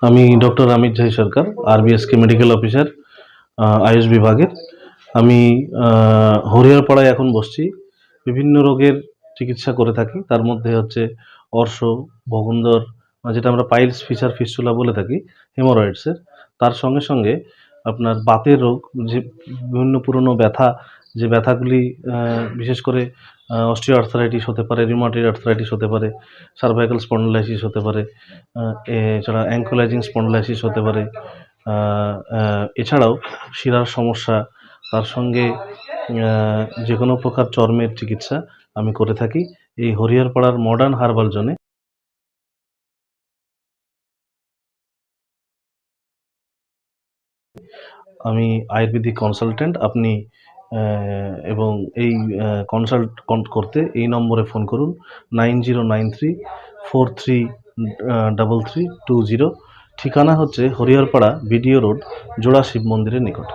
আমি ডক্টর আমির জাহি সরকার, RBSK medical officer, Ayush বিভাগের। আমি হরিহরপাড়ায় এখন বসছি। বিভিন্ন রোগের চিকিৎসা করে থাকি। তার মধ্যে হচ্ছে অর্শ, বগুন্দর, যেটা আমরা পাইলস, ফিশার, ফিস্টুলা বলে থাকি, হেমোরয়েডসের। তার সঙ্গে সঙ্গে আপনার বাতের রোগ, যে বিভিন্ন পুরনো ব্যথা, যে ব্যথাগুলি বিশেষ করে অস্টিও আর্থ্রাইটিস হতে পারে, রিউমাটয়েড আর্থ্রাইটিস হতে পারে, সার্ভাইকাল স্পন্ডিলাইটিস হতে পারে, এছাড়া অ্যাঙ্কোলাইজিং স্পন্ডিলাইটিস হতে পারে। এছাড়াও শিরার সমস্যা, তার সঙ্গে যে কোনো প্রকার চর্মের চিকিৎসা আমি করে থাকি এই হরিহরপাড়ার মডার্ন হার্বাল জোনে। আমি আয়ুর্বেদিক কনসালট্যান্ট। আপনি এবং এই কনসাল্ট করতে এই নম্বরে ফোন করুন 9093433320। ঠিকানা হচ্ছে হরিহরপাড়া বিডিও রোড, জোড়া শিব মন্দিরের নিকট।